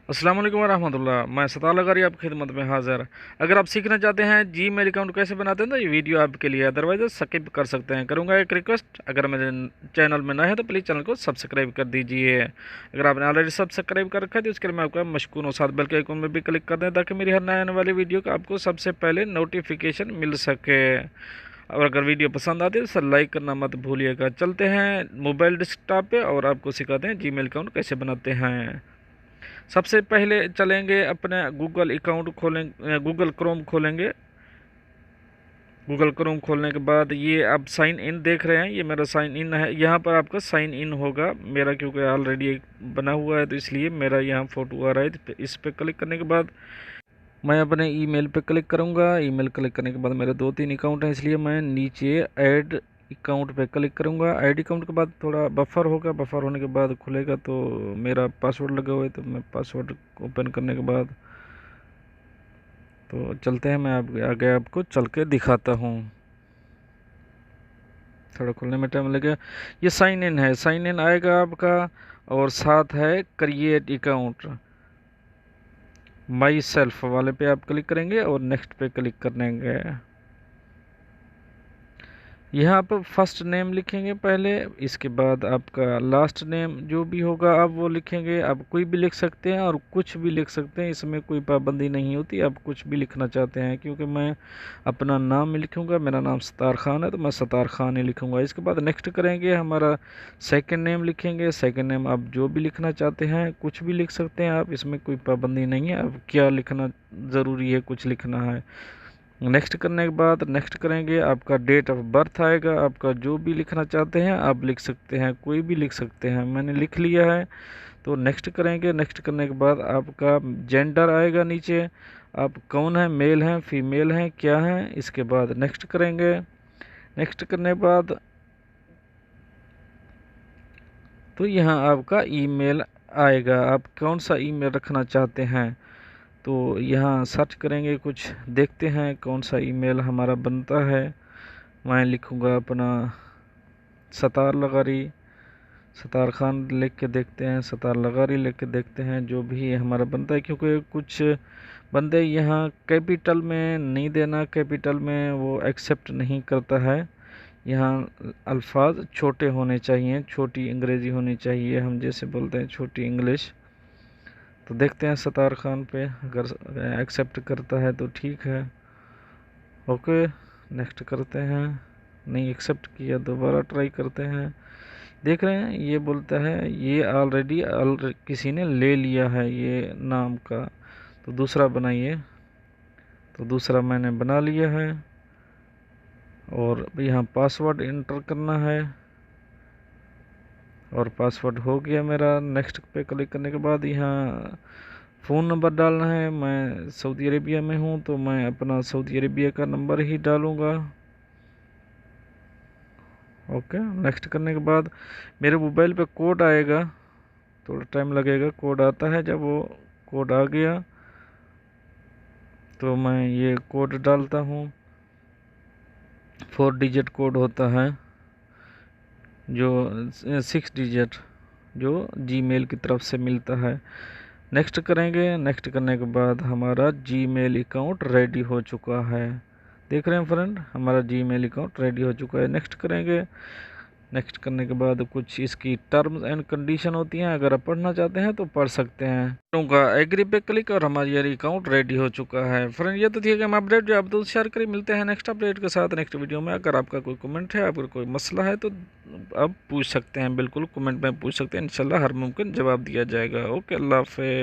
अस्सलाम वालेकुम रहमतुल्लाह। मैं सतार लगारी आपकी खिदमत में हाज़िर। अगर आप सीखना चाहते हैं जीमेल अकाउंट कैसे बनाते हैं तो ये वीडियो आपके लिए, अदरवाइज स्किप कर सकते हैं। करूंगा एक रिक्वेस्ट, अगर मेरे चैनल में नए हैं तो प्लीज़ चैनल को सब्सक्राइब कर दीजिए। अगर आपने ऑलरेडी सब्सक्राइब कर रखा है तो उसके लिए मैं आपका मशकूर हूँ। साथ बेल के आइकन में भी क्लिक कर दें ताकि मेरी हर नए आने वाली वीडियो का आपको सबसे पहले नोटिफिकेशन मिल सके। और अगर वीडियो पसंद आती है तो लाइक करना मत भूलिएगा। चलते हैं मोबाइल डेस्कटॉप पे और आपको सिखाते हैं जीमेल अकाउंट कैसे बनाते हैं। सबसे पहले चलेंगे अपने गूगल अकाउंट खोलेंगे, गूगल क्रोम खोलेंगे। गूगल क्रोम खोलने के बाद ये आप साइन इन देख रहे हैं, ये मेरा साइन इन है। यहाँ पर आपका साइन इन होगा मेरा, क्योंकि ऑलरेडी एक बना हुआ है तो इसलिए मेरा यहाँ फ़ोटो आ रहा है। इस पर क्लिक करने के बाद मैं अपने ईमेल पे क्लिक करूँगा। ईमेल क्लिक करने के बाद मेरे 2-3 अकाउंट हैं, इसलिए मैं नीचे ऐड अकाउंट पे क्लिक करूँगा। ऐड अकाउंट के बाद थोड़ा बफर होगा, बफर होने के बाद खुलेगा तो मेरा पासवर्ड लगा हुआ है, तो मैं पासवर्ड ओपन करने के बाद तो चलते हैं। मैं आगे आपको चल के दिखाता हूँ। थोड़ा खुलने में टाइम लगेगा। ये साइन इन है, साइन इन आएगा आपका और साथ है क्रिएट अकाउंट। माई सेल्फ वाले पे आप क्लिक करेंगे और नेक्स्ट पे क्लिक करेंगे। यहाँ पर फर्स्ट नेम लिखेंगे पहले, इसके बाद आपका लास्ट नेम जो भी होगा आप वो लिखेंगे। आप कोई भी लिख सकते हैं और कुछ भी लिख सकते हैं, इसमें कोई पाबंदी नहीं होती। आप कुछ भी लिखना चाहते हैं, क्योंकि मैं अपना नाम लिखूंगा, मेरा नाम सतार खान है तो मैं सतार खान ही लिखूंगा। इसके बाद नेक्स्ट करेंगे, हमारा सेकंड नेम लिखेंगे। सेकंड नेम आप जो भी लिखना चाहते हैं कुछ भी लिख सकते हैं आप, इसमें कोई पाबंदी नहीं है। अब क्या लिखना ज़रूरी है, कुछ लिखना है। नेक्स्ट करने के बाद नेक्स्ट करेंगे, आपका डेट ऑफ बर्थ आएगा। आपका जो भी लिखना चाहते हैं आप लिख सकते हैं, कोई भी लिख सकते हैं। मैंने लिख लिया है तो नेक्स्ट करेंगे। नेक्स्ट करने के बाद आपका जेंडर आएगा नीचे, आप कौन है, मेल हैं फीमेल हैं क्या हैं। इसके बाद नेक्स्ट करेंगे। नेक्स्ट करने के बाद तो यहाँ आपका ईमेल आएगा, आप कौन सा ईमेल रखना चाहते हैं तो यहाँ सर्च करेंगे, कुछ देखते हैं कौन सा ईमेल हमारा बनता है। मैं लिखूँगा अपना सतार लगारी, सतार खान लिख के देखते हैं, सतार लगारी लिख के देखते हैं, जो भी हमारा बनता है। क्योंकि कुछ बंदे यहाँ कैपिटल में नहीं देना, कैपिटल में वो एक्सेप्ट नहीं करता है। यहाँ अल्फाज छोटे होने चाहिए, छोटी अंग्रेज़ी होनी चाहिए, हम जैसे बोलते हैं छोटी इंग्लिश। तो देखते हैं सतार खान पे, अगर एक्सेप्ट करता है तो ठीक है, ओके नेक्स्ट करते हैं। नहीं एक्सेप्ट किया, दोबारा ट्राई करते हैं। देख रहे हैं ये बोलता है ये ऑलरेडी किसी ने ले लिया है ये नाम का, तो दूसरा बनाइए। तो दूसरा मैंने बना लिया है और यहाँ पासवर्ड इंटर करना है और पासवर्ड हो गया मेरा। नेक्स्ट पे क्लिक करने के बाद यहाँ फ़ोन नंबर डालना है। मैं सऊदी अरेबिया में हूँ तो मैं अपना सऊदी अरेबिया का नंबर ही डालूँगा। ओके नेक्स्ट करने के बाद मेरे मोबाइल पे कोड आएगा, थोड़ा टाइम लगेगा। कोड आता है, जब वो कोड आ गया तो मैं ये कोड डालता हूँ। 4 डिजिट कोड होता है, जो 6 डिजिट जो जीमेल की तरफ से मिलता है। नेक्स्ट करेंगे। नेक्स्ट करने के बाद हमारा जीमेल अकाउंट रेडी हो चुका है। देख रहे हैं फ्रेंड, हमारा जीमेल अकाउंट रेडी हो चुका है। नेक्स्ट करेंगे। नेक्स्ट करने के बाद कुछ इसकी टर्म्स एंड कंडीशन होती हैं, अगर आप पढ़ना चाहते हैं तो पढ़ सकते हैं। उनका एग्री पे क्लिक और हमारा ये अकाउंट रेडी हो चुका है। फ्रेंड ये तो ठीक है, हम अपडेट जो आप दोस्त शेयर करें, मिलते हैं नेक्स्ट अपडेट के साथ नेक्स्ट वीडियो में। अगर आपका कोई कमेंट है, अगर कोई मसला है तो आप पूछ सकते हैं, बिल्कुल कमेंट में पूछ सकते हैं, इंशाल्लाह हर मुमकिन जवाब दिया जाएगा। ओके, अल्लाह हाफ़िज़।